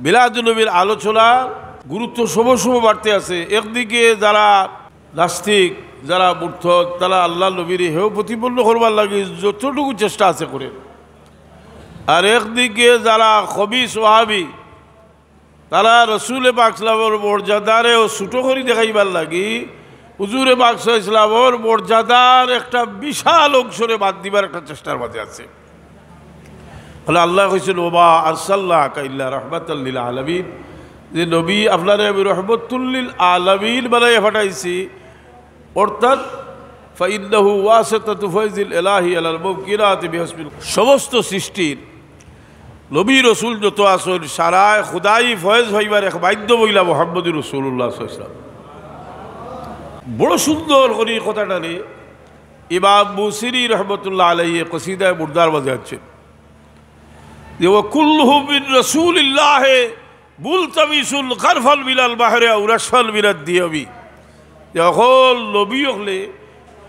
মিলাদুন্নবীর আলোচনা গুরুত্ব সময় বাড়তে আছে। একদিকে যারা নাস্তিক, যারা মুরতাদ, তারা আল্লাহ নবীর হেও প্রতিপন্ন করবার লাগে যতটুকু চেষ্টা আছে করে, আর একদিকে যারা খবিস ওয়াহাবি, তারা রসুলে পাক ইসলামের মর্যাদারে ও ছোটো করে দেখাইবার লাগি হুজুরে পাক ইসলামের মর্যাদার একটা বিশাল অংশরে বাদ দিবার একটা চেষ্টার মাঝে আছে। ফলে আল্লাহ কইছেন ওবা আরসাল্লাকা ইল্লা রাহমাতাল লিল আলামিন, যে নবী আপনারে আমি রহমতুল লিল আলামিন বানাইয়া পাঠাইছি। অর্থাৎ ফাইন্নাহু ওয়াসিতাতু ফাইজিল ইলাহি আলাল মুমকিনাতি বিহাসবিল, সমস্ত সৃষ্টির নবী রসুল যত আসল সারায় খুদাই ফয়েজ ভাইবার এক বাধ্য মহিলা মুহাম্মদুর রাসূলুল্লাহ সাল্লাল্লাহু আলাইহি ওয়াসাল্লাম। বড় সুন্দর করে কথাটারে ইমাম বুসিরি রহমতুল্লাহ আলাইহি কসিদায়ে মুর্দার মাঝে আছে যে ওয়া কুল্লুহু মিন রাসূলিল্লাহ মুলতামিসুল গারফাল মিনাল বাহরি আও রাশফাল মিনাদ দিয়াবি। যখন নবী হলে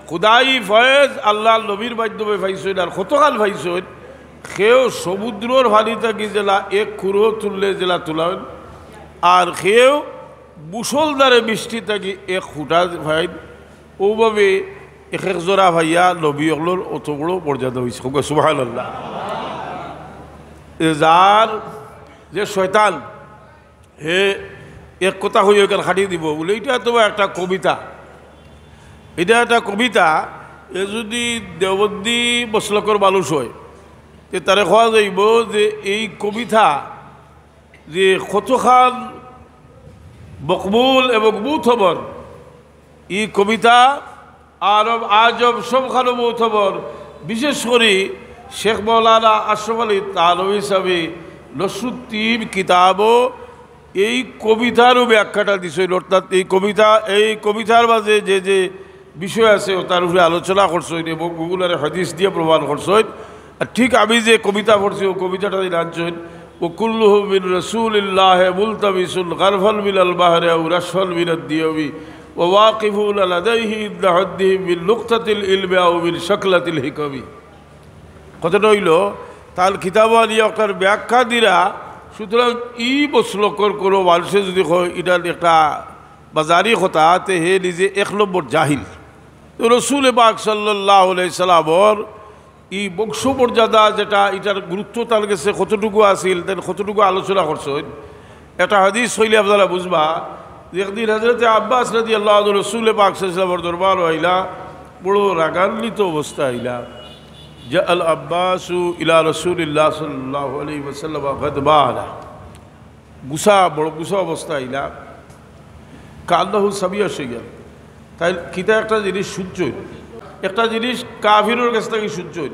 খুদাই ফয়েজ আল্লাহ নবীর মাধ্যমে পাইছেন আর কতকাল পাইছেন, সেও সমুদ্রর ভানি থাকি জেলা এক খুঁড়ো তুললে জেলা তুলান, আর সেও মুসলধারে বৃষ্টি থাকি এক খুঁটা ভাইন। ওভাবে এক এক জোড়া ভাইয়া নবী হলোর অত বড় মর্যাদা হয়েছে। সুবহানাল্লাহ। যার যে শয়তান হে এক কথা হয়ে গেল খাটিয়ে দিব বলে, এটা তোমার একটা কবিতা, এটা একটা কবিতা। এ যদি দেওবন্দি মসলকর মানুষ হয় তে তারে কোয়া যাইব যে এই কবিতা যে কতখান মকবুল এবং মুথবর, এই কবিতা আরব আজব সবখানে মুথবর। বিশেষ করে শেখ মৌলানা আশরাফ আলী থানভী সাহেব নসরুদ্দিন কিতাবও এই কবিতারও ব্যাখ্যাটা দিছিল। অর্থাৎ এই কবিতার মাঝে যে যে বিষয় আছে তার উপরে আলোচনা করছেন এবং গুগলের হাদিস দিয়ে প্রমাণ করছেন। আর ঠিক আমি যে কবিতা পড়ছি ও কবিতাটা জানছেন, ও কুল্লুহু মিন রাসূলিল্লাহ মুলতামিসুল গারফাল মিনাল বাহরি আও রাশফাল মিনাদ দিয়াবি ওয়া ওয়াকিফুন লাদাইহি ইনদা হাদ্দিহি মিন নুকতাতিল ইলমি আও মিন শাকলাতিল হিকামি। কথাটা হইল তার কিতাব আলিয়া ওটার ব্যাখ্যা দিরা। সুতরাং ই বসলকর কোনো মানুষে যদি হয় এটা একটা বাজারি কথা, তে হে নিজে এক নম্বর জাহিল। তো রসুল পাক সাল্লাল্লাহু আলাইহি সাল্লামর ই বংশ মর্যাদা যেটা, এটার গুরুত্ব তার কাছে কতটুকু আছিল তেন কতটুকু আলোচনা করছেন। একটা হাদিস হইলে আপনারা বুঝবা যে একদিন হযরত আব্বাস রাদিয়াল্লাহু আনহু রসুল পাক সাল্লাল্লাহু আলাইহি সাল্লামর দরবার হইলা, বড় রাগান্বিত অবস্থা হইলা। জাআল আব্বাসু ইলা রাসূলিল্লাহ সাল্লাল্লাহু আলাইহি ওয়াসাল্লাম গাদবানা, বড় গুসা অবস্থা হইলা। কান্নাহু সাবিয়া শিগা, তাই কিতা একটা জিনিস শুনছেন, একটা জিনিস কাফিরের কাছ থেকে শুনছেন,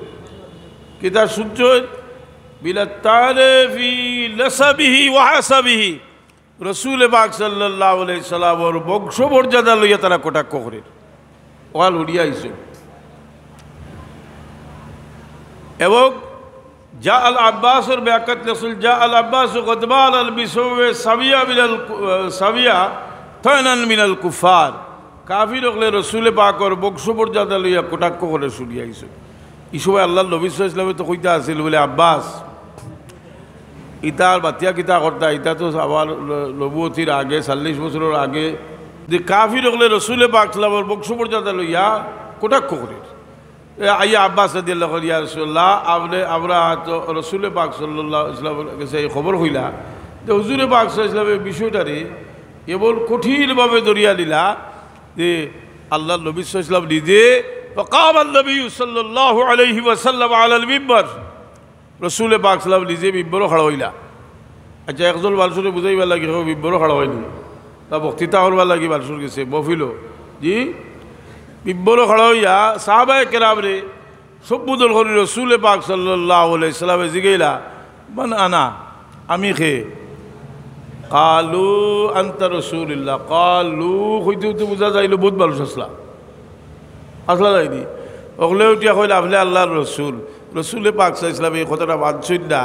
কিতা শুনছেন বিলা তারিফি নাসাবিহি ওয়া হাসাবিহি। রাসূল পাক সাল্লাল্লাহু আলাইহি সাল্লামের বংশ মর্যাদা লইয়া তারা কটাক্ষ করেন। ওয়াল উড়িয়া আইছে এবং জা আল আব্বাসের ব্যাখ্যাত রাসূল জা আল আব্বাস গদবান আল বিসওয়ে সাবিয়া মিনাল সাবিয়া ফানান মিনাল কুফার। কাফির হলে রসুলে পাকর বংশ মর্যাদা লইয়া কটাক্ষ করে শুনি আইছে। এই সময় আল্লাহ নবী সাল্লাল্লাহু আলাইহি ওয়াসাল্লাম তো কইতা আছিল বলে, আব্বাস ইতার বাতিয়া কিতা করতা, ইতা তো আবার নবুয়তির আগে 40 বছরের আগে, যে কাফির হলে রসুলে পাক সাল্লাল্লাহু আলাইহি ওয়াসাল্লামের বংশ মর্যাদা লইয়া কটাক্ষ করে। আইয়া আব্বাস রাদিয়াল্লাহু আনহু, ইয়া রাসূলুল্লাহ, আমরা তো রসুলে পাক সাল্লাল্লাহু আলাইহি ওয়াসাল্লামের কাছে এই খবর হইলা যে হুজুরে পাক সাল্লাল্লাহু আলাইহি ওয়াসাল্লামের বিষয়টারে এমন কঠিনভাবে দরিয়া দিলা যে আল্লাহ নবী সাল্লাল্লাহু আলাইহি ওয়াসাল্লাম নিজে ফাকাম নবী সাল্লাল্লাহু আলাইহি ওয়াসাল্লাম আলাল মিম্বার, রসুলে পাক সাল্লাল্লাহু নিজে মিম্বরও খাড়া হইলা। আচ্ছা, একজন মানুষের বুঝাইবার লাগি মিম্বরও খাড়া হয়নি, তা বক্তৃতা করবার লাগি মানুষের গেছে মহফিলও, জি মিম্বরও খাড়া হইয়া সাহাবায়ে কেরাম রে সম্বোধন করি রসুলে পাক সাল্লাল্লাহু আলাইহি ওয়াসাল্লামে জিগাইলা, মান আনা, আমি খে। কালু আনতা রাসূলুল্লাহ, কালু হইতে হইতে বোঝা যাইল বহুত মানুষ আসলা যায়নি। ওগুলো উঠিয়া কইলে আপনি আল্লাহর রসুল। রসুলে পাক সাল্লাল্লাহু আলাইহি ওয়াসাল্লাম এই কথাটা মানছেন না,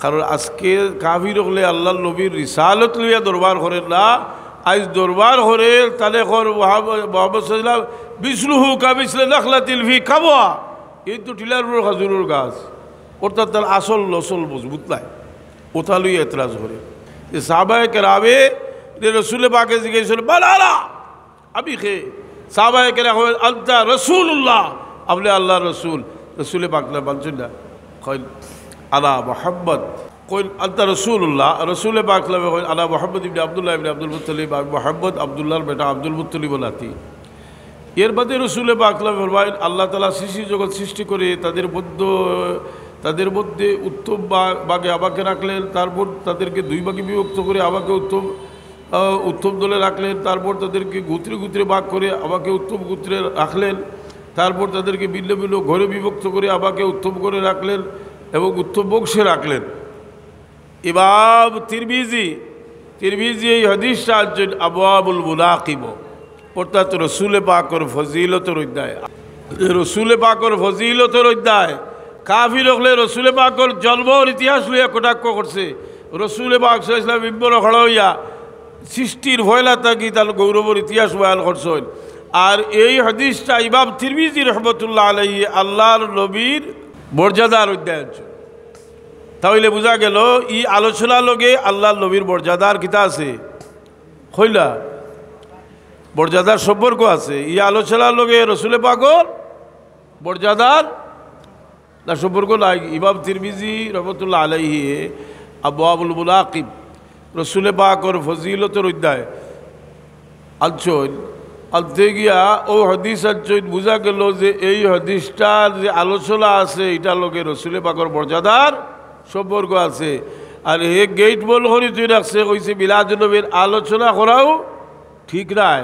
কারণ আজকে কাফির হলে আল্লাহর নবীর রিসালত লইয়া দরবার করেন না। আজ দরবার করে তাহলে মোহাম্মদ সাল্লাল্লাহু আলাইহি ওয়াসাল্লাম বিসলুহু কাবিসলে নাখলাতিল ফি কাবওয়া, এই তো টিলার খাজুরের গাছ, অর্থাৎ তার আসল নসল মজবুত নাই, ওটা লইয়া এতরাজ করে। যে সাহাবায়ে কেরামে রসুল পাকে জিজ্ঞেস বালালা আমি খে সাহাবায়ে কেরাম আনতা রসুল্লাহ আপনি আল্লাহ রসুল রসুল পাকলা বলছেন না কইল আলা মোহাম্মদ কইল আনতা রসুল্লাহ রসুল পাকলা কইল আলা মোহাম্মদ ইবনে আব্দুল্লাহ ইবনে আব্দুল মুত্তালিব মোহাম্মদ আব্দুল্লাহর বেটা আব্দুল মুত্তালিব নাতি। এর বাদে রসুল পাকলা ফরমাইল আল্লাহ তাআলা সৃষ্টি জগৎ সৃষ্টি করে তাদের মধ্যে উত্তম ভাগে আমাকে রাখলেন, তারপর তাদেরকে দুই ভাগে বিভক্ত করে আমাকে উত্তম দলে রাখলেন, তারপর তাদেরকে গোত্রে গোত্রে ভাগ করে আমাকে উত্তম গোত্রে রাখলেন, তারপর তাদেরকে ভিন্ন ভিন্ন ঘরে বিভক্ত করে আমাকে উত্তম করে রাখলেন এবং উত্তম বংশে রাখলেন। ইমাম তিরমিজি এই হাদিসটা আনছেন আবওয়াবুল মুনাকিব, অর্থাৎ রসুল পাকর ফজিলতের অধ্যায়। রসুল পাকর ফজিলতের অধ্যায় কাফির হলে রসুল পাকর জন্মর ইতিহাস লইয়া কটাক্ষ করছে। রসুল পাক সাল্লাল্লাহু আলাইহি ওয়াসাল্লাম ইব্বর খড়া হইয়া সৃষ্টির ভয়লা থাকি তার গৌরবর ইতিহাস বয়ান করছেন। আর এই হাদিসটা ইমাম তিরমিজি রহমতুল্লাহ আলাইহি আল্লাহর নবীর মর্যাদার অধ্যায় আছে। তাহলে বোঝা গেল ই আলোচনা লগে আল্লাহর নবীর মর্যাদার কিতা আছে, হইলা মর্যাদার সম্পর্ক আছে। ই আলোচনার লগে রসুল পাকর মর্যাদার না সম্পর্ক নাই। ইমাম তিরমিজি রহমতুল্লাহ আলাইহি আবওয়াবুল মুনাকিব রসুল পাকর ফজিলতের অধ্যায় আনছেন। আনতে গিয়া ও হাদিস আনছেন, বোঝা গেল যে এই হাদিসটার যে আলোচনা আছে এটার লগে রসুল পাকর মর্যাদার সম্পর্ক আছে। আর হে গেট বল হরি তুই রাখছে কইছে মিলাদুন নবীর আলোচনা করাও ঠিক নাই,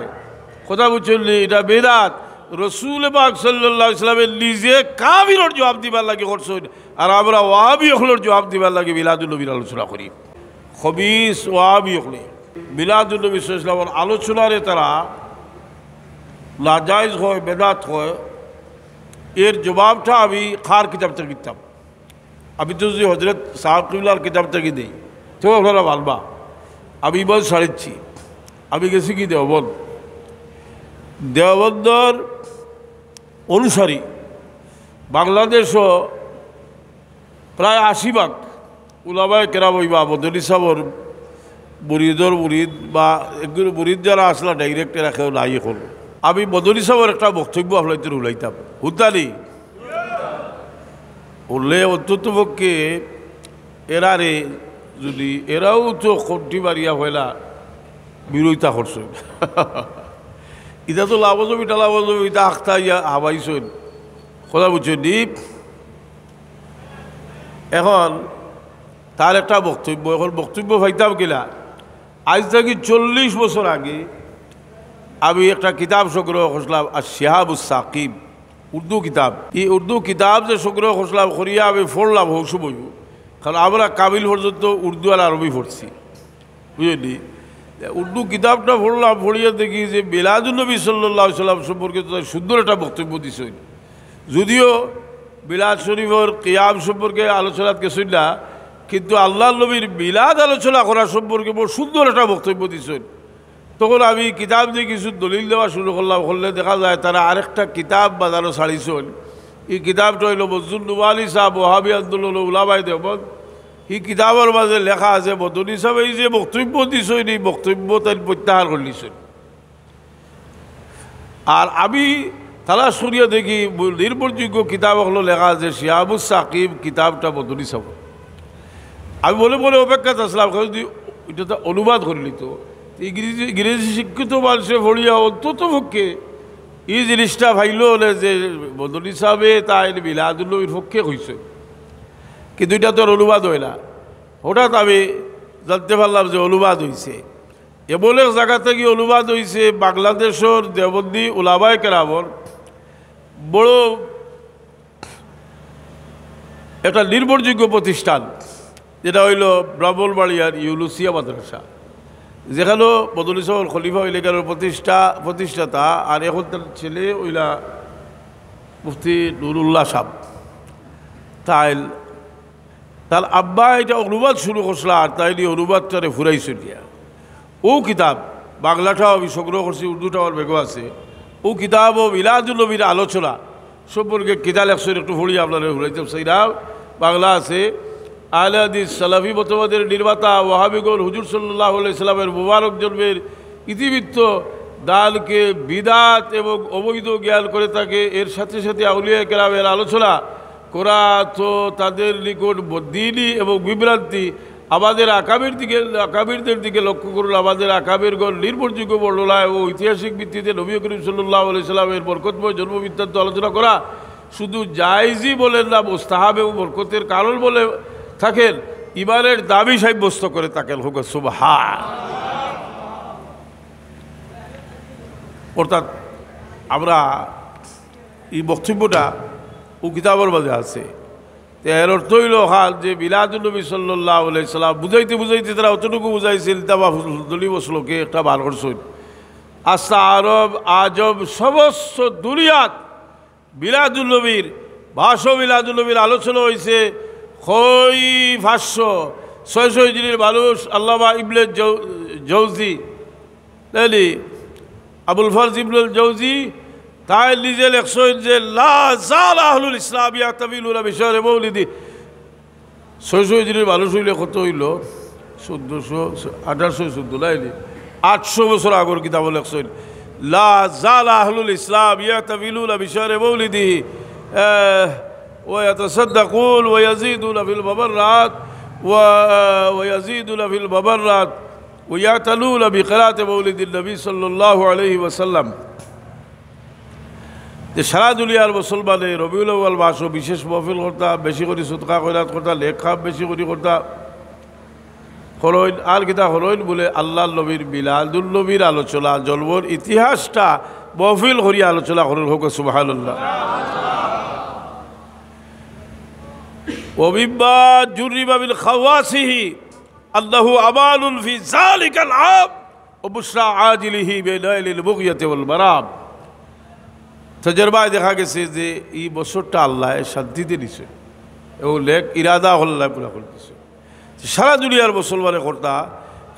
কথা বুঝছেন, এটা বেদাত। রসুল পাক সাল্লাল্লাহু আলাইহি ওয়াসাল্লামের নিজে কাফিরের জবাব দিবার লাগে করছেন, আর আমরা ওয়াহাবি হলের জবাব দিবার লাগে মিলাদুন নবীর আলোচনা করি। খবিস ওয়াহাবি হলে মিলাদুন নবী সাল্লাল্লাহু আলাইহি ওয়াসাল্লামের আলোচনারে তারা নাজায়েজ হয়, বেদাত হয়। এর জবাবটা আমি খার কিতাব থেকে দিতাম। আমি তো যদি হজরত সাহাব কিবলার কিতাব থেকে দিই তো আপনারা ভালবা। আমি বল সারিচ্ছি, আমি গেছি কি দেওবন্দর অনুসারী বাংলাদেশও প্রায় 80 উলামায়ে কেরাম হইবা মদনী সাহর মুরিদ বা একগুলো মুরিদ যারা আসলা ডাইরেক্ট রাখেও নাই। এখন আমি মদনী সাহর একটা বক্তব্য আপনাদের উলাইতাম, হুতানি উল্লে অন্তত পক্ষে এরারে যদি এরাও তো কণ্ঠি বাড়িয়া হইলা বিরোধিতা করছেন। ইটা তো লাভজম ইটা লাভজম ইটা আখতা ইয়া হাবাইছেন, কথা বুঝছেন দীপ। এখন তার একটা বক্তব্য, এখন বক্তব্য পাইতাম কিনা আজ থেকে 40 বছর আগে আমি একটা কিতাব সংগ্রহ করছিলাম আর শিহাবুস সাকিব উর্দু কিতাব। এই উর্দু কিতাব যে সংগ্রহ করছিলাম করিয়া আমি পড়লাম হৌসু বইব, কারণ আমরা কাবিল পর্যন্ত উর্দু আর আরবি পড়ছি, বুঝলি। উর্দু কিতাবটা পড়লাম, পড়িয়া দেখি যে মিলাদুন নবী সাল্লাল্লাহু আলাইহি ওয়াসাল্লাম সম্পর্কে সুন্দর একটা বক্তব্য দিছেন। যদিও মিলাদ শরীফের কিয়াম সম্পর্কে আলোচনা গেছেন না, কিন্তু আল্লাহর নবীর মিলাদ আলোচনা করার সম্পর্কে বড় সুন্দর একটা বক্তব্য দিছেন। তখন আমি কিতাব দিয়ে কিছু দলিল দেওয়া শুরু করলাম, করলে দেখা যায় তারা আরেকটা কিতাব বাজারও ছাড়িছেন। এই কিতাবটা হইল মজদুর নুমানি সাহেব ওয়াহাবি আন্দোলন উলামায়ে দেওবন্দ। এই কিতাবের মাঝে লেখা আছে মদনী সাহেব এই যে বক্তব্য দিছেন এই বক্তব্য তাই প্রত্যাহার করলিছেন। আর আমি তালাশ করিয়া দেখি নির্ভরযোগ্য কিতাব হলো লেখা আছে শিহাবুস সাকিব কিতাবটা মদনী সাহেব। আমি বলে অপেক্ষাতে আসলাম, যদি এটা তো অনুবাদ করলি তো ইংরেজি শিক্ষিত মানুষে ভরিয়া অন্তত পক্ষে এই জিনিসটা ভাইল হলে যে মদনী সাহেবে তাই মিলাদুন নবীর পক্ষে হয়েছে, কিন্তু এটা তো অনুবাদ হয় না। হঠাৎ আমি জানতে পারলাম যে অনুবাদ হয়েছে। এমন এক জায়গা থেকে অনুবাদ হয়েছে বাংলাদেশের দেওবন্দি উলামায়ে কেরামর বড় একটা নির্ভরযোগ্য প্রতিষ্ঠান, যেটা হইল ব্রাহ্মণবাড়িয়ার ইউনুসিয়া মাদ্রাসা, যেখানেও মদনী সাহেব খলিফা এলাকার প্রতিষ্ঠাতা। আর এখন তার ছেলে ওইলা মুফতি নুরুল্লাহ সাহেব। তার আব্বা এটা অনুবাদ শুরু করছিল, আর তাই নিয়ে অনুবাদটারে ফুরাইছিল দিয়া। ও কিতাব বাংলাটাও আমি সংগ্রহ করছি, উর্দুটাও আমার বেগও আছে। ও কিতাব ও মিলাদুন নবীর আলোচনা সম্পর্কে কিতাব লেখছেন, একটু পড়ি আপনারা ঘুরাইতে সেইরা বাংলা আছে। আহলে হাদিস সালাফি মতবাদের নির্মাতা ওয়াহাবিগণ হুজুর সাল্লাল্লাহু আলাইহি সাল্লামের মুবারক জন্মের ইতিবৃত্ত দালকে বিদাত এবং অবৈধ জ্ঞান করে থাকে। এর সাথে সাথে আউলিয়া কেরামের আলোচনা করা তো তাদের নিকট দ্বীনি এবং বিভ্রান্তি। আমাদের আকাবিরদের দিকে লক্ষ্য করুন। আমাদের আকাবিরগণ নির্ভরযোগ্য বর্ণনা ও ঐতিহাসিক ভিত্তিতে নবী করিম সাল্লাল্লাহু আলাইহি সাল্লামের বরকতময় জন্মবৃত্তান্ত আলোচনা করা শুধু জায়েজই বলেন না, মুস্তাহাব এবং বরকতের কারণ বলে থাকেন, ইমানের দাবি সাব্যস্ত করে থাকেন। হোক সুবহান। অর্থাৎ আমরা এই বক্তব্যটা ও কিতাবের মাঝে আছে, এর অর্থ হইল হাল যে মিলাদুন নবী সাল্লাল্লাহু আলাইহি সাল্লাম বুঝাইতে বুঝাইতে তারা অতটুকু বুঝাইছিল তাবা দলি বসলোকে একটা বার করছেন। আস্তা আরব আজব সমস্ত দুনিয়াত মিলাদুন নবীর মিলাদুন নবীর আলোচনা হয়েছে। 500-600 হিজরির মানুষ আল্লামা ইবনে জৌজি আবুল ফরজ ইবনুল জৌজি তাই নিজে লেখছেন যে লা জাল আহলুল ইসলাম ইয়াতাবিলুনা বিশারে মৌলিদি। 600 হিজরির মানুষ হইলে কত হইল? 1814 নাইনি 800 বছর আগর কিতাব লেখছেন লা জাল আহলুল ইসলাম ইয়াতাবিলুনা বিশারে মৌলিদি ويتصدقون ويزيدون في المبرات ويزيدون في المبرات ويعتلون بقراءة مولد النبي صلى الله عليه وسلم। যে সারা দুনিয়ার মুসলমানে রবিউল আউয়াল মাসও বিশেষ মহফিল করতা, বেশি করে সদকা খয়রাত করতা, লেখা বেশি করে করতা হরইন। আর কিতা হরইন বলে আল্লাহর নবীর মিলাদুন নবীর আলোচনা জন্মর ইতিহাসটা মহফিল করিয়া আলোচনা করেন। হোক সুবহানাল্লাহ। ومما جرب من خواصه أنه أمان في ذلك العام وبشرى عاجله بنائل البغية والمرام। তজরবায় দেখা গেছে যে এই বছরটা আল্লাহ শান্তিতে দিছে এবং লেখ ইরাদা আল্লাহ পুরা করতেছে। সারা দুনিয়ার মুসলমানের কর্তা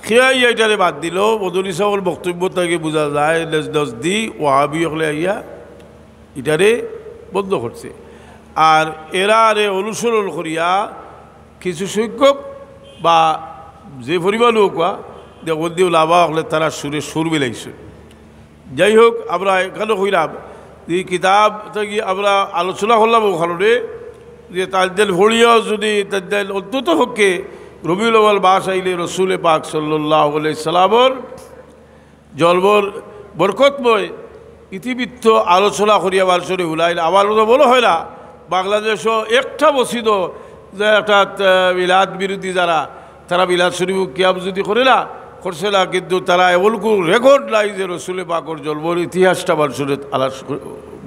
খেয়াই এটারে বাদ দিল। মদনী সাহেবের বক্তব্য থেকে বোঝা যায় নজদি ওয়াহাবি হলে আইয়া এটারে বন্ধ করছে। আর এরা অনুসরণ করিয়া কিছু সংখ্যক বা যে পরিমাণ হোক দেবদিও লাভা হলে তারা সুর মিলাইছে। যাই হোক, আমরা এখানে কইলাম এই কিতাব থেকে আমরা আলোচনা করলাম ওখানে যে তাদের ভরিয়াও যদি তাদের অন্তত পক্ষে রবিউল আউয়াল মাস আইলে রসুল পাক সাল্লাল্লাহু আলাইহি সাল্লামর জন্মর বরকতময় ইতিবৃত্ত আলোচনা করিয়া বালসরে উলাইল। আমার মতো বলা হয় না বাংলাদেশও একটা মসজিদও যে একটা মিলাদ বিরোধী যারা তারা মিলাদ শরীফ কিয়াব যদি করে না করছে না, কিন্তু তারা এমন কোনো রেকর্ড নাই যে রসুলে পাকর জন্মর ইতিহাসটা বালসরে আলাস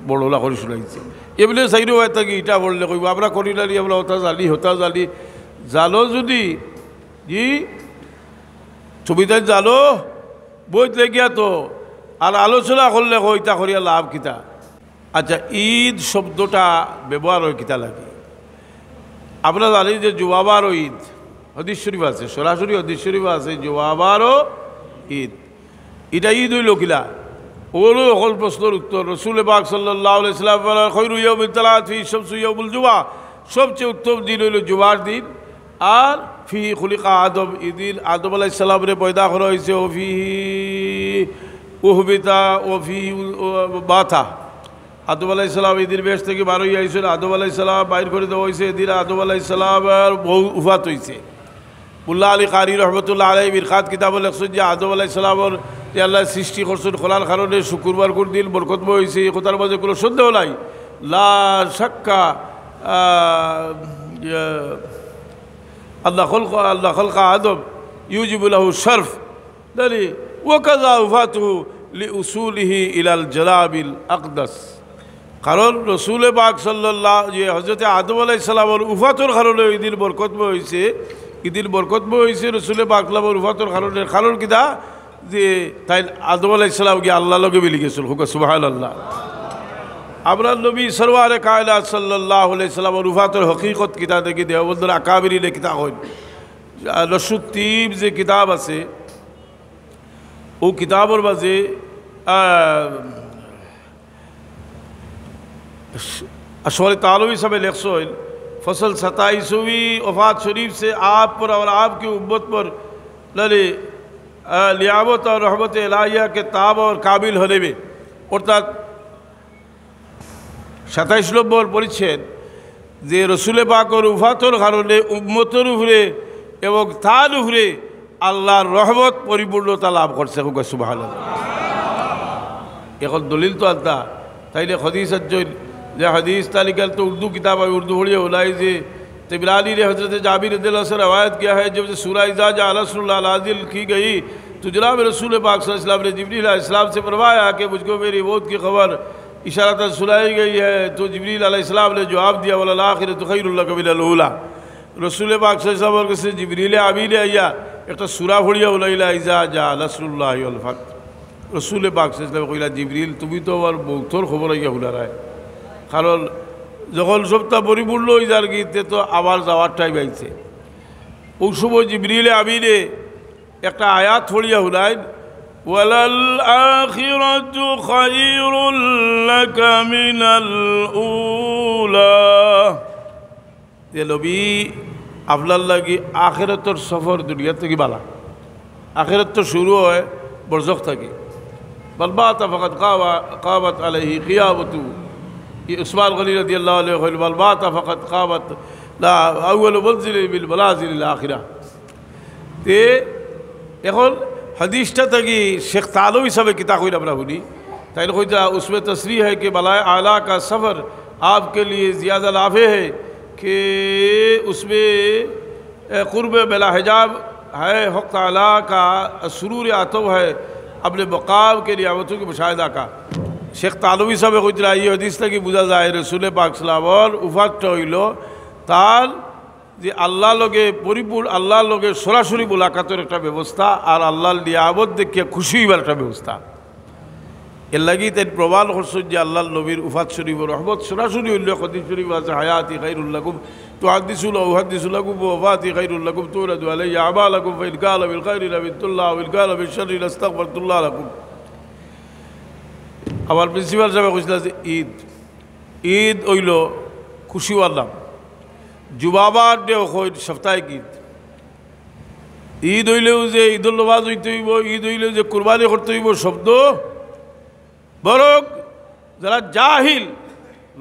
বড়লা করে শুনাইছে। এমনি চাইলেও হয় থাকি ইটা বললে কইব আমরা করি নালি আমরা হতা জালি জানো যদি জি তুমি তাই জানো বই লেগিয়া তো আর আলোচনা করলে কইতা করিয়া লাভ কিতা। আচ্ছা, ঈদ শব্দটা ব্যবহার হয় কিতা লাগে? আমরা জানি যে জুয়াবারও ঈদ হাদিস শরীফ আছে, সরাসরি হাদিস শরীফ আছে জুয়াবারও ঈদ। এটা ঈদ হইল কিলা? ওরও সকল প্রশ্নের উত্তর রসুল পাক সাল্লাল্লাহু আলাইহি সাল্লাম খৈরু ইয়াউমিত তালাত ফি শামসু ইয়াউমুল জুমআ, সবচেয়ে উত্তম দিন হইল জুমার দিন। আর ফি খুলিকা আদম, ঈদিন আদম আলাইহিস সালামরে পয়দা করা হয়েছে। ও ফি উহবিতা ও ফি বাথা, আদম আলাইহিস সালাম ঈদের বেশ থেকে বার হইয়া আইছেন। আদম আলাইহিস সালাম বাইর করে দেওয়া হয়েছে, এদিন আদম আলাইহিস সালামের বহু উফাত হয়েছে। মুল্লা আলী কারি রহমতুল্লাহ আলাইহি বিরখাত কিতাব লেখছেন যে আদম আলাইহিস সালামের যে আল্লাহ সৃষ্টি করছেন খোলার কারণে শুক্রবার কোন দিন বরকতময় হয়েছে, এই কথার মাঝে কোনো সন্দেহ নাই। লা শাক্কা আল্লাহ খলকা আদম ইউজিবু লাহু শরফ দানি ওয়াকাযা উফাতুহু লিউসুলিহি ইলাল জালাবিল আকদাস। কারণ রসুল পাক সাল্লাল্লাহু যে হযরতে আদম আলাইহিস সালামের উফাতের কারণে এই দিন বরকতময় হয়েছে। ঈদিন বরকতময় হয়েছে রসুল পাক সাল্লামের উফাতের কারণে। কারণ কিতা যে তাই আদম আলাইহিস সালাম গিয়ে আল্লাহ লগে মিলি গেছিল। হুক সুবহানাল্লাহ। আমরা নবী সরওয়ারে কায়নাত সাল্লাল্লাহু আলাইহি সাল্লামের উফাতের হকিকত কিতা দেখি দেওবন্দের আকাবিরিনে কিতা হয় নসুত্তিব যে কিতাব আছে ও কিতাবের মাঝে আসলে তালবী সাহেব লেখছেন फसल 27वीं वफ़ात शरीफ से आप पर और आपकी उम्मत पर लले लियावत और रहमत इलाहिया के ताब और काबिल होने में অর্থাৎ 27 নম্বর বলেছেন যে রসুল পাকের উফাতর কারণে উম্মতের উপরে এবং তার উপরে আল্লাহর রহমত পরিপূর্ণতা লাভ করছে সুবহানাল্লাহ। এখন দলিল তো আলাদা তাইলে হদিস যে हदीस तालिकल तो उर्दू किताब है, उर्दू पढ़िए उलाई जे तिबरानी ने हज़रत जाबिर रज़ियल्लाहु से रवायत किया है जब से सूरह इज़ा जा रसूलुल्लाह नाज़िल की गई तो जनाब रसूल पाक सल्लल्लाहु अलैहि वसल्लम ने जिब्रील अलैहिस्सलाम से फरमाया कि मुझको मेरी मौत की खबर इशारतन सुनाई गई है। तो जिब्रील अलैहिस्सलाम ने जवाब दिया वल आखिरतु खैरुल लक मिनल ऊला। रसूल पाक सल्लल्लाहु अलैहि वसल्लम जिब्रील आमीन आया एक तो सूरा पढ़िए उलाइला इज़ा जा रसूलुल्लाह वल फत। रसूल पाक सल्लल्लाहु अलैहि वसल्लम जिब्रील তুমি তো আর মৌতর খবর আইয়া হুলারায়, কারণ যখন সবটা পরিপূর্ণ হয়ে যার গীতে তো আবার যাওয়ার টাইম আইছে। ওই সময় জিবরিল আমিনে একটা আয়াত পড়িয়া হুলাইন ওয়ালাল আখিরাতু খায়রুল লাকা মিনাল উলা। যে নবী আপনার লাগি আখিরাতের সফর দুনিয়া থেকে বালা। আখিরাত তো শুরু হয় বরজখ থেকে। বলবাতা ফাকাত কাবাত আলাইহি কিয়ামতু उस्मान गनी रज़ियल्लाहु अन्हु बलबाता फ़क़त क़ामत ला अव्वल मंज़िल बिल मनाज़िल आखिरा। ते এখন हदीसटा तकी शेख तालवी सब किताब कोई ना हुई ताइल कोई उसमें तस्रीह है कि बलाए आला का सफ़र आपके लिए ज़्यादा लाभे है कि उसमें क़ुर्ब बिला हिजाब है, हक़ ताला का सुरूर आतव है अपने मकाम के नियामतों की मुशाहिदा का। शेख तालवी साहब कोई ये हदीस की बुझा जाए रसूल पाक साल्लाल्लाहु उफातটা হইল তার যে আল্লাহ লগে পরিপূর্ণ আল্লাহ লগে সরাসরি মোলাকাতের একটা ব্যবস্থা আর আল্লাহর নিয়ামত দেখিয়া খুশি হইবার একটা ব্যবস্থা। এর লাগি তাই প্রমাণ করছেন যে আল্লাহর নবীর উফাত শরীফ ও রহমত সরাসরি হইল। হাদিস শরীফ আছে হায়াতি খায়রুল লাকুম তুহাদ্দিসুনা উহাদ্দিসু লাকুম ওয়া ওয়াফাতি খায়রুল লাকুম তুরাদু আলাইয়া আমালাকুম ফা ইন কানা বিল খায়রি লাবিতুল্লাহ ওয়া ইন কানা বিশ শাররি লাস্তাগফিরতুল্লাহ লাকুম। আমার প্রিন্সিপাল সাহেব কইছিল যে ঈদ হইল খুশি নাম, যুবাবার ডে সাপ্তাহিক ঈদ হইলেও যে ঈদুল নমাজ হইতে হইব, ঈদ হইলেও যে কুরবানি করতে হইব শব্দ বরং যারা জাহিল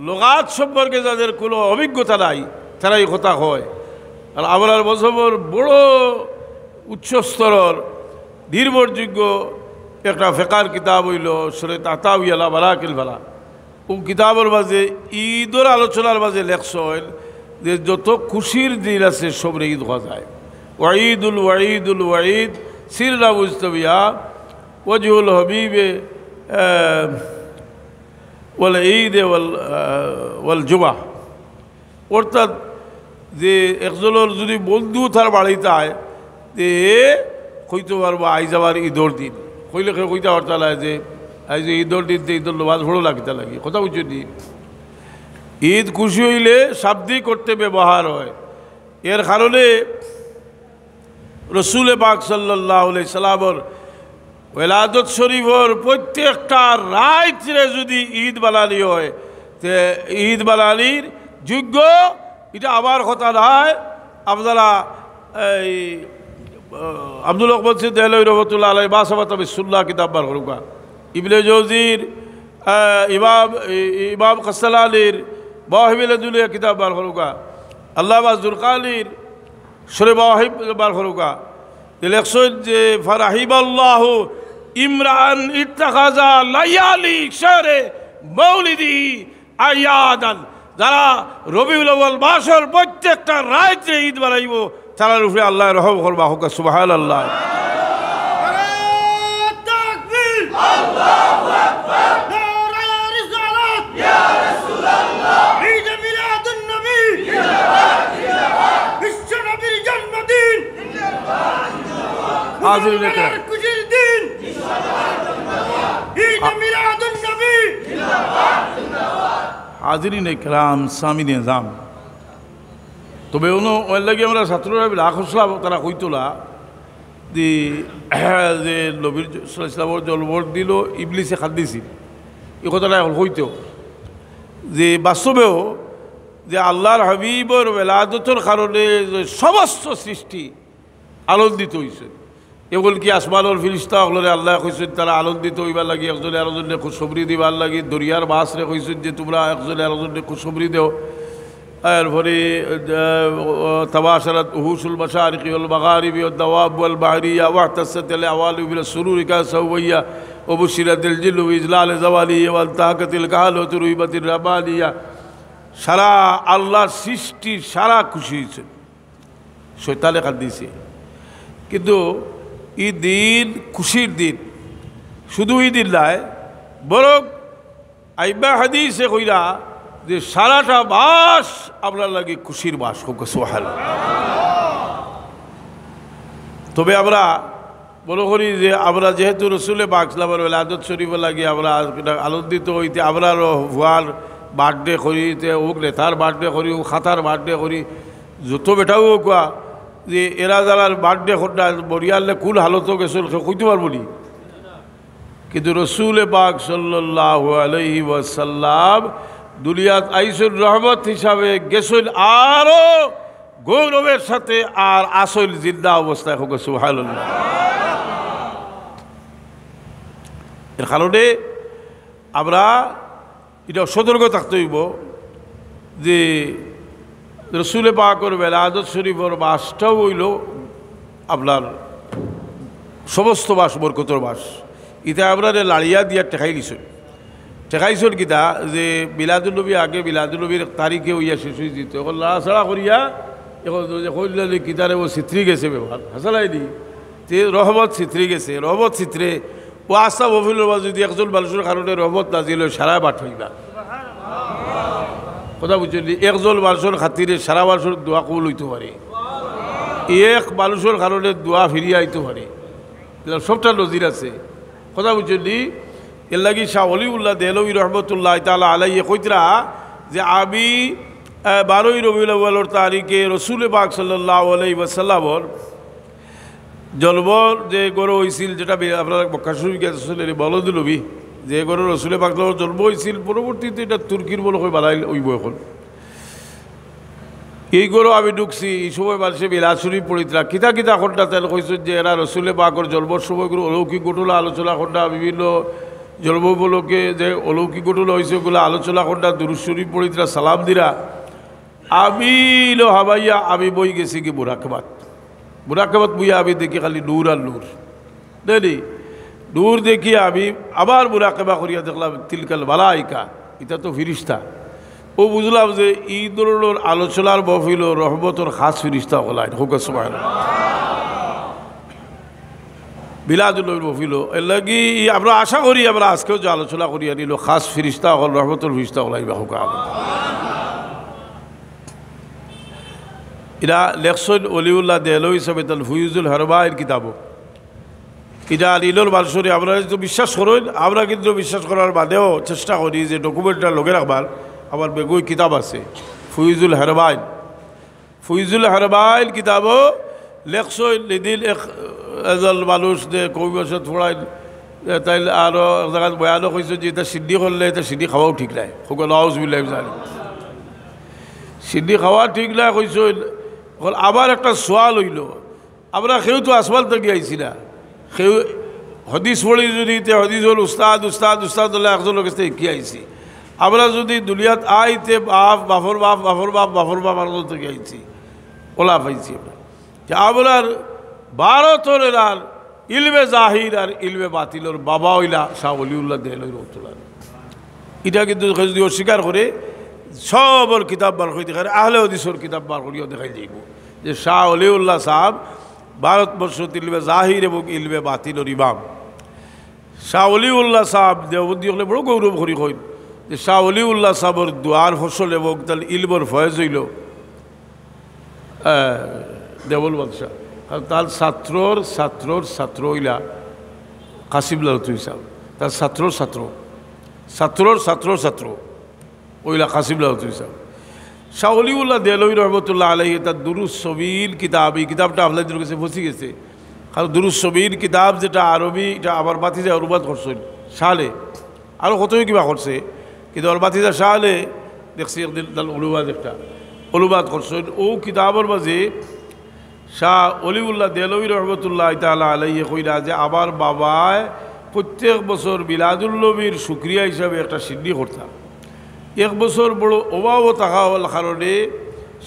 লগাত সম্পর্কে যাদের কোনো অভিজ্ঞতা নাই তারা এই কথা হয়। আর আমার মজহবর বড় উচ্চস্তরের নির্ভরযোগ্য একটা ফেকার কিতাব হইল শরীয়ত আতাউইয়ালা বারাকিল বালা। ও কিতাবের মাঝে ঈদের আলোচনার মাঝে লেখছেন যে যত খুশির দিন আছে সবরে ঈদ হওয়া যায়। ওয়াঈদুল ওয়াঈদুল ওয়াঈদ সিররা মুজতবিয়া ওয়াজহুল হবিবে ওয়াল ঈদ ওয়াল জুমা। অর্থাৎ যে একজনের যদি বন্ধু তার বাড়িতে আয় তে কইতে পারবো আইজ আমার ঈদর দিন কইলে কইতে পারতা লাগে যে আইজ ঈদর দিন ঈদর নমাজ ভালো লাগিতে লাগে কথা বুঝছো নি। ঈদ খুশি হইলে শাব্দিক করতে ব্যবহার হয়। এর কারণে রসুল পাক সাল্লাল্লাহু আলাইহি সাল্লামের ওলাদত শরীফর প্রত্যেকটা রাত্রে যদি ঈদ বানানি হয় তে ঈদ বানানির যোগ্য এটা আবার কথা নয়। আপনারা এই আব্দুল রহমান সিদ্দিক দেহলভী রহমাতুল্লাহ আলাইহি বাসাবাত বিসুন্নাহ কিতাব বার করুকা, ইবনে জৌজির ইমাম কাসসালানির মাওয়াহিবুল দুনিয়া কিতাব বার করুকা, আল্লামা জুরকানির শরীফ মাওয়াহিব বার করুকা। ইলেকশন যে ফারাহিবাল্লাহু ইমরান ইত্তাখাযা লায়ালি শাহরে মাউলিদি আয়াদান। যারা রবিউল আউয়াল মাসের প্রত্যেকটা রাতে ঈদ বানাইব তার উপরে আল্লাহ রহম করবা হোক সুবহানাল্লাহ। হাজিরিন ইকরাম সামিন নিজাম তবে ওর লাগে আমরা ছাত্ররা রাখসলাম তারা কইতলা যে নবীর ইসলামর জলবর দিল ইবলিসে খাদ দিছিল এই কথাটা এখন হইতেও যে বাস্তবেও যে আল্লাহর হাবিবর বেলাদতর কারণে সমস্ত সৃষ্টি আনন্দিত হয়েছে। এগুলো কি আসমানোর ফিরিস্তা হলরে আল্লাহ কইছেন তারা আনন্দিত হইবার লাগি একজনে আরেকজনে খুশখবরি দিবার লাগি, দরিয়ার মাছরে কইছেন যে তোমরা একজনে আরেকজনে খুশখবরি দেও। এরপরে তাবাশারাত উহুসুল মাশারিকি ওয়াল মাগারিবি ওয়াদ দাওয়াব ওয়াল বাহরিয়া ওয়াহতাসাত আল আওয়ালি বিল সুরুরি কাসাওয়িয়া ওয়া বুশিরাতিল জিল্লু বিইজলাল জাওয়ালি ওয়াল তাহাকাতিল কাহালাতু রুইবাতির রাবানিয়া। সারা আল্লাহর সৃষ্টি সারা খুশি হয়েছে, শয়তানে কাঁদিয়েছে। কিন্তু এই দিন খুশির দিন, শুধু এই দিন নয়, বরং আইবা হাদিসে কইরা যে সারাটা মাস আপনার লাগে খুশির মাস হোক সুবহানাল্লাহ। তবে আমরা মনে করি যে আমরা যেহেতু রসুলে পাক সাল্লাল্লাহু আলাইহি ওয়াসাল্লামের আদত শরীফ লাগে আমরা আনন্দিত হইতে, আমরা হুয়ার বার্থডে করিতে হোক, নেতার বার্থডে করি হোক, খাতার বার্থডে করি, যত বেটাও হোক যে এরা যারার বার্থডে ঘটনা বরিয়ালে কুল হালত গেছিল কইতে পারবো নি। কিন্তু রসুলে পাক সাল্লাল্লাহু আলাইহি ওয়াসাল্লাম দুনিয়াত আইসুল রহমত হিসাবে গেছিল আরো গৌরবের সাথে, আর আসল জিন্দা অবস্থায় হোক সুবহানাল্লাহ। এর কারণে আমরা এটা সতর্ক থাকতে হইব যে রসুলে পাকের বেলাদত শরীফের মাসটাও হইল আপনার সমস্ত মাস বরকতর মাস। ইটা আপনার লাড়িয়া দিয়া টেকাইছিল কিতা যে মিলাদুল নবী আগে মিলাদুল নবীর তারিখে হইয়া শেষ হয়ে যেত, এখন লাড়াছাড়া করিয়া এখন কইলে কিতারে ও চিত্রি গেছে ব্যবহার হাসালাইনি তে রহমত চিত্রি গেছে, রহমত চিত্রে ও আশা বফিল যদি একজন মানুষের কারণে রহমত নাজিল সারা বাট হইবা কথা বুঝলি, একজন মানুষের খাতিরে সারা মানুষের দোয়া কবুল হইতে পারে, এক মানুষের কারণে দোয়া ফিরিয়ে আইতে পারে, সবটা নজির আছে কথা বুঝলি। এর লাগি শাহ অলিউল্লাহ দেহলভী রহমতুল্লাহ তাআলা আলাইহি কইতরা যে আমি 12ই রবিউল আউয়ালের তারিখে রসুল পাক সাল্লাল্লাহু আলাইহি ওয়াসাল্লামর জন্মর যে গরু হয়েছিল, যেটা আপনার মক্কা শরীফ গেছিল বলদুল নবী, যে গরু রসুল পাক জন্ম হয়েছিল, পরবর্তীতে এটা তুর্কির বলে কই বানাই ওইব। এখন এই গরু আমি ঢুকছি, এই সময় মানুষে মিলাদ শরীফ পড়িতরা কিতা কিতা ঘটনা তেল কইছেন যে এরা রসুলে পাকর জন্মর সময় করে অলৌকিক ঘটনা আলোচনা ঘটনা, বিভিন্ন জন্ম উপলক্ষে যে অলৌকিক ঘটনা হয়েছে ওগুলো আলোচনা ঘটনা, দুরূদ শরীফ পড়িতরা সালাম দিরা। আমি হাবাইয়া আমি বই গেছি কি মুরাকাবাত বইয়া আমি দেখি খালি নূর আর নূর দেনি নূর দেখি আমি আবার মুরাকাবা করিয়া দেখলাম তিলকাল মালাইকা, এটা তো ফিরিস্তা। ও বুঝলাম যে এই ধরনের আলোচনার মহফিল রহমতর খাস ফিরিস্তা হলাই হোক সুবহানাল্লাহ মিলাদুল নবীর মহফিল। এর লাগি আমরা আশা করি আমরা আজকেও যে আলোচনা করিয়া নিল খাস ফিরিস্তা হল রহমতর ফিরিস্তা হলাই বা হোক। এটা লেখছেন অলিউল্লাহ দেহলভী সাহেব ফুয়ুজুল হরবাইয়ের কিতাব। এটা নীলর মানুষরে আপনারা যদি বিশ্বাস করেন, আমরা কিন্তু বিশ্বাস করার বাদেও চেষ্টা করি যে ডকুমেন্টটা লগে রাখবার। আমার বেগুই কিতাব আছে ফুয়ুজুল হরবাইন, ফুয়ুজুল হরবাইন কিতাবও লেখছেন নিদিন এজন মানুষ যে কবিবসত পড়াই তাই আরও এক জায়গায় বয়ানও কইছে যে এটা সিদ্ধি করলে এটা সিদ্ধি খাওয়াও ঠিক নাই, সকল নাউজুবিল্লাহ জানি সিদ্ধি খাওয়া ঠিক নাই কইছেন। আবার একটা সোয়াল হইল, আমরা কেউ তো আসমান থেকে আইছি না, কেউ হদিস পড়ি যদি হদিস হল উস্তাদ উস্তাদ উস্তাদ হলে একজনের কাছে কি আইছি, আমরা যদি দুনিয়াত আইতে বাফর বাফর বাপ আনন্দ থেকে আইছি ওলা পাইছি আমরা। আপনার ভারতের আর ইলমে জাহির আর ইলমে বাতিলর বাবা হইলা শাহ অলিউল্লাহ দেহলভী রহমতুল্লাহ। এটা কিন্তু যদি অস্বীকার করে সবর কিতাব বার করে দেখায়, আহলে হাদিসের কিতাব বার করিও দেখাই যাইব যে শাহ অলিউল্লাহ সাহেব ভারতবর্ষ ইলমে জাহির এবং ইলমে বাতিলর ইমাম। শাহ অলিউল্লাহ সাহেব দেওবন্দি হলে বড় গৌরব করি কইন যে শাহ অলিউল্লাহ সাহেবের দোয়ার ফসল এবং তার ইলমর ফয়েজ হইল দেবল বাদশাহ, তার ছাত্র হইলা কাসিম লালতুই সাহেব, তার ছাত্র ওইলা কাসিম লালতুই সাহেব। শাহ অলিউল্লাহ দেহলভী রহমতুল্লাহ আলাইহি তার দুরুস সবিল কিতাব, এই কিতাবটা আপনাদের কাছে বসে গেছে। কারণ দুরুস সবিল কিতাব যেটা আরবি, এটা আমার বাতিজা অনুবাদ করছেন সালে, আরও কতই কিবা করছে, কিন্তু আমার বাতিজা সালে দেখছি একদিন তার অনুবাদ একটা অনুবাদ করছেন ও কিতাবর মাঝে শাহ অলিউল্লাহ দেলভী রহমতুল্লাহ তাআলা আলাইহি কইরা যে আবার বাবায় প্রত্যেক বছর মিলাদুল্নবীর শুক্রিয়া হিসাবে একটা সিদ্ধি করতাম এক বছর বড় অভাব থাকা হওয়ার কারণে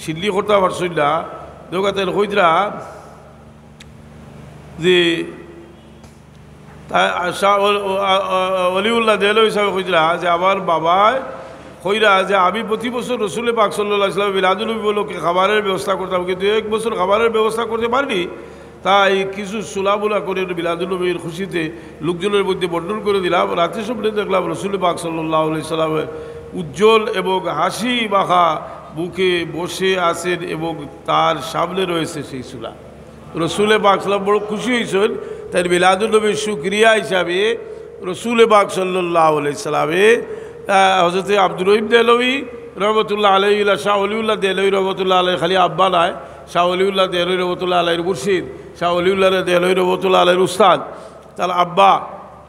সিদ্ধি করতে পারছই না দোকাতের কইরা যে শাহ অলিউল্লাহ দেলভী হিসাবে কইরা যে আমার বাবায় কইরা যে আমি প্রতি বছর রসুল পাক সাল্লাল্লাহু আলাইহি ওয়াসাল্লাম মিলাদুন্নবী উপলক্ষে খাবারের ব্যবস্থা করতাম কিন্তু এক বছর খাবারের ব্যবস্থা করতে পারিনি তাই কিছু সুলাবুলা করে মিলাদুন্নবীর খুশিতে লোকজনের মধ্যে বন্টন করে দিলাম রাত্রি স্বপ্নে দেখলাম রসুল পাক সাল্লাল্লাহু আলাইহি ওয়াসাল্লামের উজ্জ্বল এবং হাসি মাখা বুকে বসে আছেন এবং তার সামনে রয়েছে সেই সুলা রসুল পাক সাল্লাম বড় খুশি হয়েছেন তাই মিলাদুন্নবীর শুকরিয়া হিসাবে রসুল পাক সাল্লাল্লাহু আলাইহি ওয়াসাল্লামে হযরত আব্দুর রহিম দেহলভী রহমতুল্লাহ আলাইহি শাহ অলিউল্লাহ দেহলভী রহমতুল্লাহ আলাইহি খালি আব্বা নয় শাহ অলিউল্লাহ দেহলভী রহমতুল্লাহ আলাইহির মুর্শিদ শাহ অলিউল্লাহ দেহলভী রহমতুল্লাহ আলাইহির উস্তাদ তার আব্বা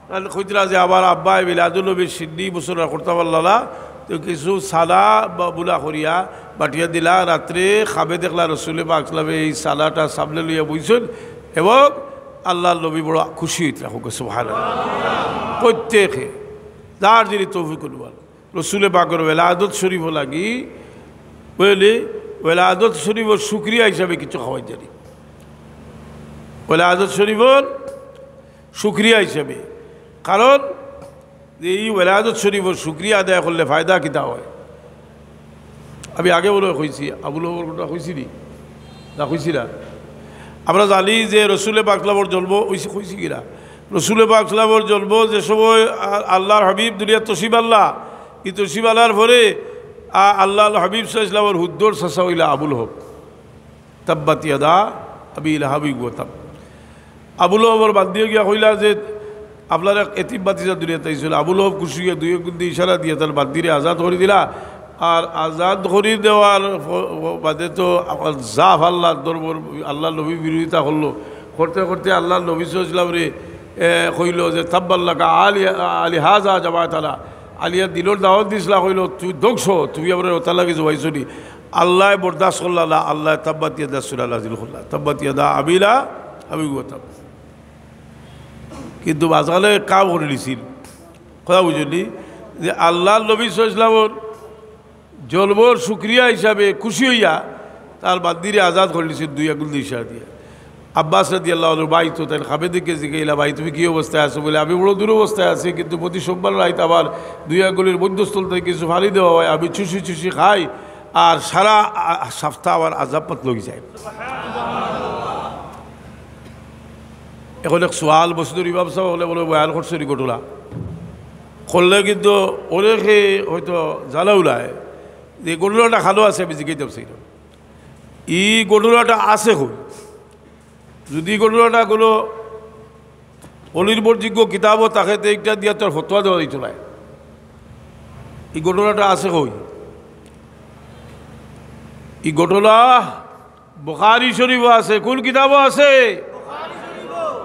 তাহলে খুঁজরা যে আবার আব্বা মিলাদুন্নবীর সিদ্ধি বছর করতে পারলা তো কিছু সাদা বা বুলা করিয়া বাটিয়া দিলা রাত্রে খাবে দেখলা রসুল পাক সাল্লাল্লাহু আলাইহি এই সালাটা সামনে লইয়া বইছেন এবং আল্লাহর নবী বড় খুশি হইতে রাখো সুবহানাল্লাহ প্রত্যেকে যার যিনি তৌফিক বল রসুল পাকের ওয়েলাদত শরীফ লাগি বুঝলি ওয়েলাদত শরীফর শুক্রিয়া হিসাবে কিছু খাওয়াই জানি ওয়েলাদত শরীফর শুক্রিয়া হিসাবে কারণ এই ওয়েলাদত শরীফর শুক্রিয়া আদায় করলে ফায়দা কিতা হয় আমি আগে বলে কইছি আবুল হবর কথা কইছি নি না কইছি না আমরা জানি যে রসুল পাক সাল্লাল্লাহু জন্ম হইছে কইছি কিনা রসুল পাক সাল্লাল্লাহু জন্ম যে সময় আল্লাহর হাবিব দুনিয়া তসিব আল্লাহ এই তসিব আল্লাহর পরে আল্লাহ হাবিব সাল্লাল্লাহু আলাইহি ওয়াসাল্লামের হুদ্দর চাচা হইলা আবুল হব তাব্বাত ইয়াদা আবি লাহাবিব ওয়া তাব আবুল হবর বাদ দিয়ে গিয়া কইলা যে আপনার এতিম বাতিজা দুনিয়াতে আইছিল আবুল হব খুশি হয়ে দুই গুণ ইশারা দিয়ে তার বাদ দিয়ে আজাদ করে দিলা আর আজাদ করে দেওয়ার বাদে তো জাফ আল্লাহ দরবার আল্লাহ নবী বিরোধিতা করলো করতে করতে আল্লাহ নবী সাল্লাল্লাহু আলাইহি ওয়াসাল্লাম রে কইল যে তাব্বাল্লাকা আলি হাজা জামাত আলা আলিয়া দিলর দাওয়াত দিছিলা কইল তুই দোকছ তুমি আবার ওতা লাগে জবাইছো নি আল্লাহ বরদাস্ত করলা আল্লাহ তাব্বাত ইয়াদা সূরা নাযিল করলা তাব্বাত ইয়াদা আবিলা আবি ওয়াতাব কিন্তু বাজালে কাম করে দিছিল কথা বুঝলি যে আল্লাহ নবী সাল্লাল্লাহু আলাইহি ওয়াসাল্লামের জলবর শুক্রিয়া হিসাবে খুশি হইয়া তার বান্দিরে আজাদ করে দিছিল দুই আগুন ইশারা দিয়ে আব্বাস রাদিয়াল্লাহু আনহু ভাই তো তাই খাবে দিকে জিজ্ঞাইলা ভাই তুমি কী অবস্থায় আছো বলে আমি বড় দূর অবস্থায় আছি কিন্তু প্রতি সোমবার রাইতে আবার দুই আগুলির মধ্যস্থল থেকে কিছু ফালি দেওয়া হয় আমি চুষি চুষি খাই আর সারা সপ্তাহ আবার আজাব পাত লগে যায় এখন এক সোয়াল বসুদুর ইমাম সাহেব হলে বলে বয়ান করছে ঘটনা করলে কিন্তু অনেকে হয়তো জানা ওলায় যে ঘটনাটা খালো আছে আমি জিজ্ঞাসা চাইছি ই ঘটনাটা আছে কই যদি ঘটনাটা কোনো অনির্ভরযোগ্য কিতাবও তাকে তো একটা দিয়া তোর ফতোয়া দেওয়া দিত নাই এই ঘটনাটা আছে কই এই ঘটনা বুখারী শরীফও আছে কোন কিতাবও আছে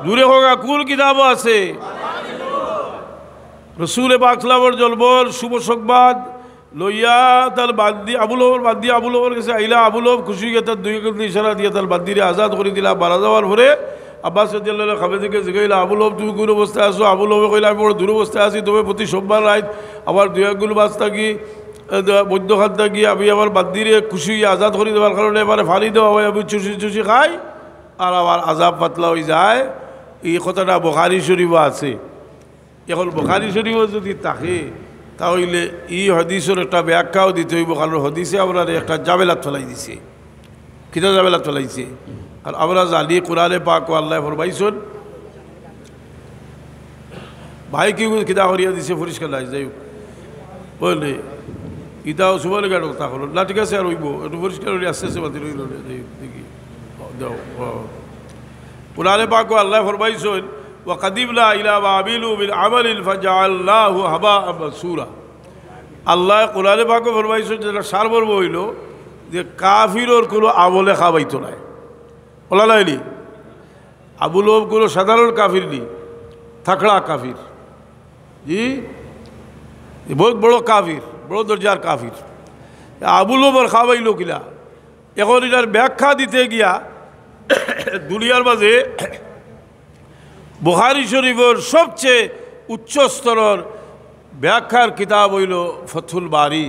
দূরে হোগা কোন কিতাবও আছে রসুল পাক সাল্লাল্লাহু জলবর শুভ সংবাদ লইয়া তার বান্দি আবুল হবর বান্দি আবুল হবর কাছে আইলা আবুল হব খুশি গিয়ে তার দুই কিন্তু ইশারা দিয়ে তার বান্দিরে আজাদ করে দিলা বারা যাওয়ার পরে আব্বাস রাদিয়াল্লাহু খাবে দিকে জিগাইলা আবুল হব তুমি কোন অবস্থায় আছো আবুল হবে কইলা আমি বড় দূর অবস্থায় আছি তবে প্রতি সোমবার রাত আবার দুই আগুল বাস থাকি মধ্যখান থাকি আমি আমার বান্দিরে খুশি আজাদ করে দেওয়ার কারণে এবারে ফালি দেওয়া হয় আমি চুষি চুষি খাই আর আবার আজাব পাতলা হয়ে যায় এই কথাটা বুখারী শরীফও আছে এখন বুখারী শরীফও যদি থাকে তাহলে এই হদিসের একটা ব্যাখ্যাও দিতে হইব কারণ হদিসে আমরা একটা জাবেলাত ফেলাই দিছে কিতা জাবেলাত ফেলাইছে আর আমরা জানি কোরআনে পাক আল্লাহ ফরমাইছেন ভাই কি কিতা করিয়া দিছে পরিষ্কার নাই যাই বলে ইটাও সুবল গাড়ো তা হলো না ঠিক আছে আর হইব একটু পরিষ্কার হলে আস্তে আস্তে বাতিল হইল দেখি দাও কোরআনে পাক আল্লাহ ফরমাইছেন وقدمنا إلى ما عملوا من عمل فجعلناه هباء منثورا আল্লাহ কোরআনে পাকে ফরমাইছেন যেটা সারবর্ব হইল যে কাফিরর কোনো আমলে খাওয়াইতো নাই বলা নাইনি আবুল হব কোনো সাধারণ কাফির নি থাকড়া কাফির জি বহুত বড় কাফির বড় দরজার কাফির আবুল ওমর খাওয়াইল কিলা। এখন এটার ব্যাখ্যা দিতে গিয়া দুনিয়ার মাঝে বুখারী শরীফের সবচেয়ে উচ্চ স্তরের ব্যাখ্যার কিতাব হইল ফথুল বারি।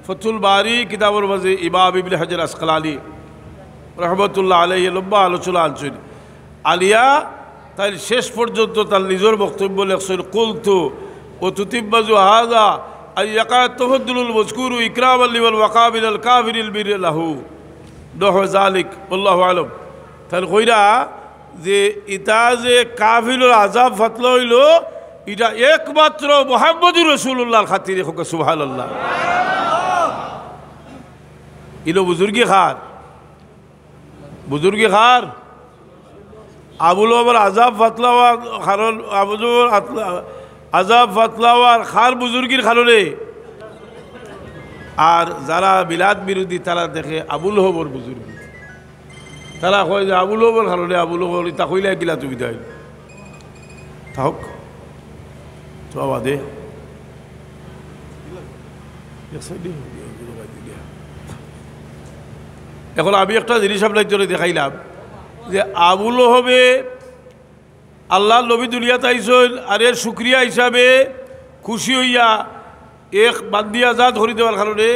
ফথুল বারি কিতাবের মাঝে ইমাম ইবনে হাজার আসকালানি রহমতুল্লাহ আলাইহি লম্বা আলোচনা আনছেন। আলিয়া তাই শেষ পর্যন্ত তার নিজের বক্তব্য লেখছেন, কুলতু ও তুতিব্বাজু হাযা আইয়াকা তাফাদ্দুলুল মজকুরু ইকরামান লিমান ওয়াকাবিল কাফিরিল বির লাহু নহ যালিক আল্লাহু আলাম। তাহলে কইরা যে ইটা যে কাফিরের আযাব ফাতলা হইল এটা একমাত্র মুহাম্মদুর রাসূলুল্লাহর খাতিরে। হোক সুবহানাল্লাহ। ইলো বুজুর্গি খার, বুজুর্গি খার আবুল ওমর আযাব ফাতলা হওয়ার কারণ আবুল ওমর আযাব ফাতলা হওয়ার খার বুজুর্গির কারণে। আর যারা বিলাদ বিরোধী তারা দেখে আবুল ওমর বুজুর্গি, তারা কয় যে আবুল ওমর কারণে আবুল ওমর তা কইলে গিলা সুবিধা হইল থাক তো আবাদে। এখন আমি একটা জিনিস আপনার জন্য দেখাইলাম যে আবুল হবে আল্লাহ নবী দুনিয়াতে আইসন, আর এর শুক্রিয়া হিসাবে খুশি হইয়া এক বান্দি আজাদ করে দেওয়ার কারণে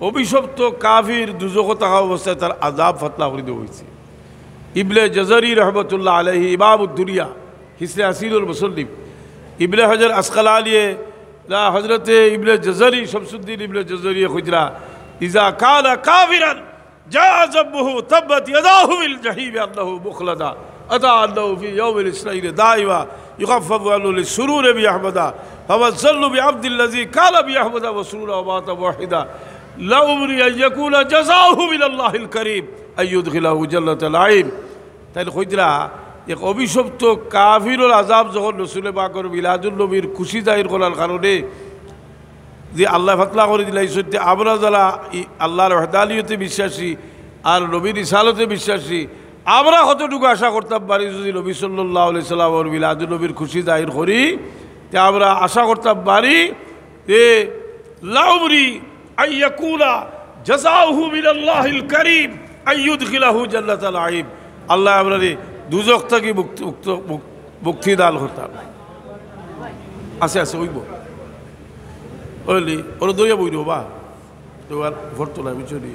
অভিশপ্ত কাফির দুজখে থাকা অবস্থায় তার আজাব ফাতলা করে দেওয়া হয়েছে। ইবনে জাজারি রহমতুল্লাহ আলাইহি ইমামুদ দুনিয়া হিসরে আসিরুল মুসল্লিম ইবনে হাজার আসকালানি হজরতে ইবনে জাজারি শামসুদ্দিন ইবনে জাজারি খুজরা ইজা কানা কাফিরান জাযাবহু তাব্বাত ইয়াদাহু বিল জাহিম আল্লাহু মুখলাদা আতা আল্লাহু ফি ইয়াউমিল ইসরাইল দাইওয়া ইখাফফু আনহু লিসুরুর বিআহমদা ফাওয়াজ্জালু বিআবদিল্লাযী কালা বিআহমদা ওয়া সুরুরা ওয়া মাতা ওয়াহিদা লা উমরি আন ইয়াকুনা জাযাহু মিনাল্লাহিল কারীম আইয়ুদখিলাহু জান্নাতাল আইন। তাইলে খুজরা এক অভিশপ্ত কাফিরের আযাব যখন রাসূল পাকের মিলাদুন নবীর খুশি জাহির করার কারণে যে আল্লাহ ফাতলা করে দিলাইছে, আমরা যারা আল্লাহর ওয়াহদানিয়তে বিশ্বাসী আর নবীর রিসালতে বিশ্বাসী, আমরা কতটুকু আশা করতাম পারি যদি নবী সাল্লাল্লাহু আলাইহি সাল্লামের মিলাদুন নবীর খুশি জাহির করি, তে আমরা আশা করতাম পারি যে লা উমরি আন ইয়াকুনা জাযাউহু মিনাল্লাহিল কারীম আইয়ুদখিলাহু জান্নাতাল আইন। আল্লাহ আমরারে দুজখ থেকে মুক্তি দান করতাম। আছে আছে ওইব ওইলি ওরা দইয়া বই দেবো বা তো আর ভরতো না বিচরি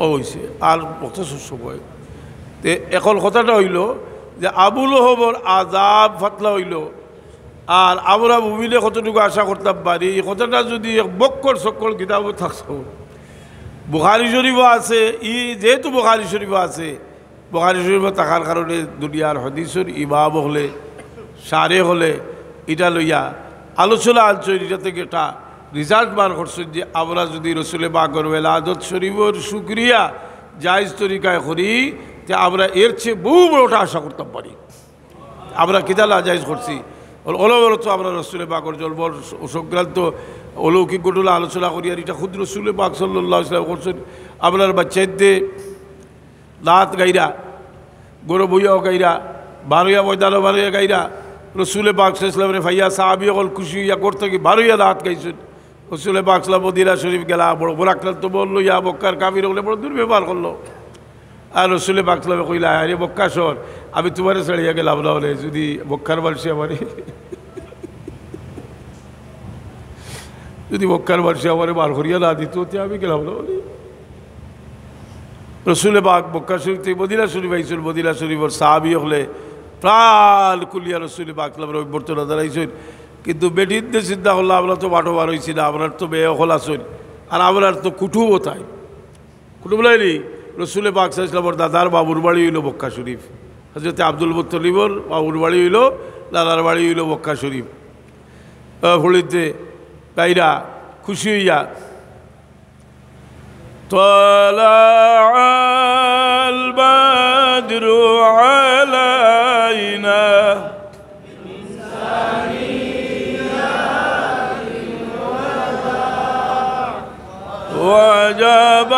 ও হয়েছে আর বক্তা সময়। তে এখন কথাটা হইল যে আবুল ওহবর আযাব ফাতলা হইল, আর আমরা মুমিনে কতটুকু আশা করতাম পারি এই কথাটা যদি বক্কর চক্কর কিতাব থাকতো। বুখারী শরীফও আছে, যেহেতু বুখারী শরীফও আছে, বুখারী শরীফে থাকার কারণে দুনিয়ার হাদিসের ইমাম হলে সারে হলে এটা লইয়া আলোচনা আনছে, এটা থেকে একটা রিজাল্ট বার করছে যে আমরা যদি রসুল পাকের ওয়ালাদত শরীফের শুকরিয়া জায়েজ তরিকায় করি তে আমরা এর চেয়ে বহু বড়টা আশা করতে পারি। আমরা কিতালা জায়েজ করছি অলবর তো আমরা রসুল পাকের জলবর সংক্রান্ত অলৌকিক ঘটনা আলোচনা করি, আর এটা খুদ রসুল পাক সাল্লাল্লাহু আলাইহি ওয়াসাল্লাম করছেন। আপনার বাচ্চাদের দাঁত গাইরা গরু বইয়াও গাইরা বারোয়া ময়দানও বারোয়া গাইরা রসুল পাক সাল্লাল্লাহু ফাইয়া সাহাবি অকল খুশি ইয়া করতে কি বারোয়া দাঁত গাইছেন। রসুল পাক সাল্লাল্লাহু মদিনা শরীফ গেলা বড় বড় আক্রান্ত বললো ইয়া বক্কার কাফির বলে বড় দুর্ব্যবহার করলো। আর রসুল পাক সাল্লাল্লাহু কইলা আরে বক্কা সর, আমি তোমারে ছাড়িয়া গেলাম না হলে যদি বক্কার বাড়ছি আমারে যদি বক্কার বাড়ছি আমারে বার করিয়া না দিত আমি গেলাম না বলি। রসুল পাক মক্কা শরীফ থেকে মদিনা শরীফ আইছেন, মদিনা শরীফের সাহাবি হলে প্রাণ কুলিয়া রসুল পাক সাল্লাল্লাহু অভ্যর্থনা জানাইছেন। কিন্তু বেটিনদের চিন্তা করলাম আমরা তো বাটো বার হয়েছি না, আপনার তো মেয়ে হল আসেন আর আপনার তো কুটুবও তাই কুটুব লাইনি। রসুল পাক সাল্লাল্লাহু আলাইহি ওয়াসাল্লামের দাদার বাবুর বাড়ি হইল মক্কা শরীফ, হযরত আব্দুল মুত্তালিবর বাবুর বাড়ি হইল, দাদার বাড়ি হইল মক্কা শরীফ। হলিতে গাইরা খুশি হইয়া তালাআল বাদরু আলাইনা وجب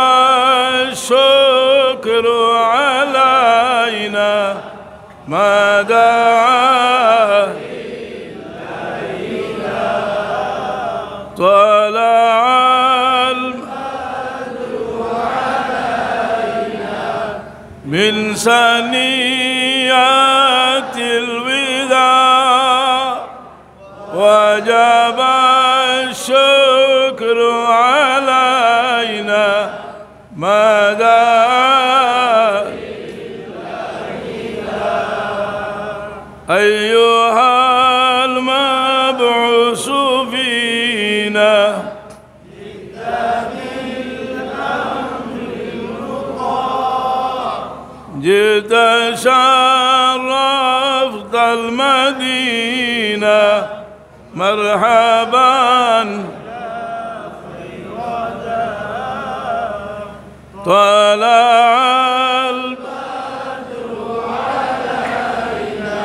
الشكر علينا ما دعا طلع سنيات الوداع وجب الشكر علينا مدى أيها المبعوث فينا جئت شرفت المدينة مرحبا طلع البدر علينا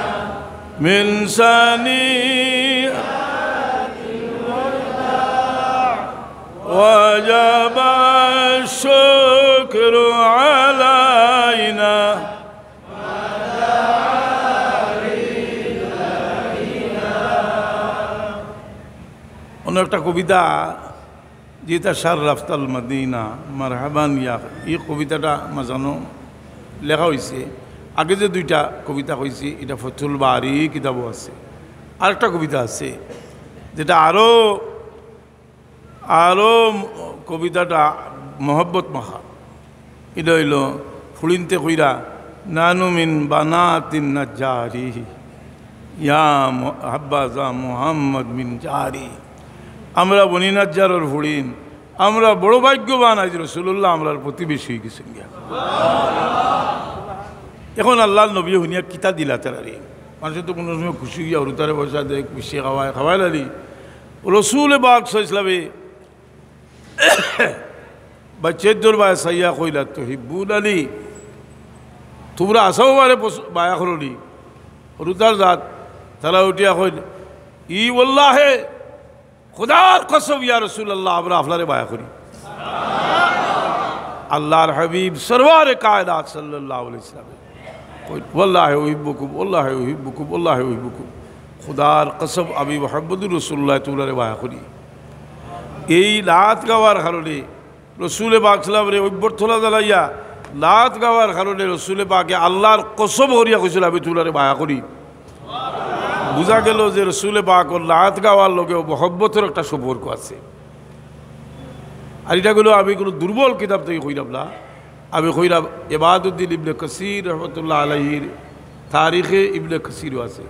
من سنيات الوداع وجب الشكر علينا অন্য একটা কবিতা যেটা শাররাফতাল মদিনা মারহাবান ইয়া, এই কবিতাটা মাঝানো লেখা হয়েছে। আগে যে দুইটা কবিতা হয়েছে এটা ফতুল বারি কিতাবও আছে। আরেকটা কবিতা আছে যেটা আরও কবিতাটা মহব্বত মাখা। এটা হইল ফুলিনতে কইরা নানু মিন বানাতিন নাজ্জারি ইয়া হাব্বাজা মুহাম্মদ মিন জারি। আমরা বনি নাজ্জারের ফুড়িন, আমরা বড় ভাগ্যবান আজ রাসূলুল্লাহ আমরার প্রতিবেশী হয়ে গেছেন। এখন আল্লাহর নবী হুনিয়া কিতা দিলা তারারে মানুষ তো কোনো সময় খুশি গিয়া হরুতারে বসা দেয় খুশি খাওয়াই লালি রসুল বাগ সাইসলামে বাচ্চের বায় সাইয়া কইলা তো হিব্বুল আলী তোমরা আসাও বারে বায়া করলি হরুতার জাত তারা উঠিয়া কইল ই ওল্লাহে খুদার কসম ইয়া রাসূলুল্লাহ আমরা আফলারে বায়া করি। আল্লাহর হাবিব সরওয়ারে কায়নাত সাল্লাল্লাহু আলাইহি ওয়াসাল্লাম ওয়াল্লাহি উহিব্বুকুম ওয়াল্লাহি উহিব্বুকুম ওয়াল্লাহি উহিব্বুকুম খুদার কসম আমি মুহাম্মদুর রাসূলুল্লাহ তোমরা বায়া করি। এই লাত গাওয়ার কারণে রসুল পাক সাল্লাল্লাহু অভ্যর্থনা জ্বালাইয়া লাত গাওয়ার কারণে রসুল পাকে আল্লাহর কসম করিয়া কইছিল আমি তোমরা বায়া করি। বুঝা গেল যে রসুল পাক ও লাত গাওয়ার লগেও মহব্বতের একটা সম্পর্ক আছে। আর এটা গুলো আমি কোনো দুর্বল কিতাব থেকে কইলাম না, আমি কইলাম ইবাদুদ্দিন ইবনে কাসির রহমতুল্লাহ আলাইহির তারিখে ইবনে কাসিরও আছে।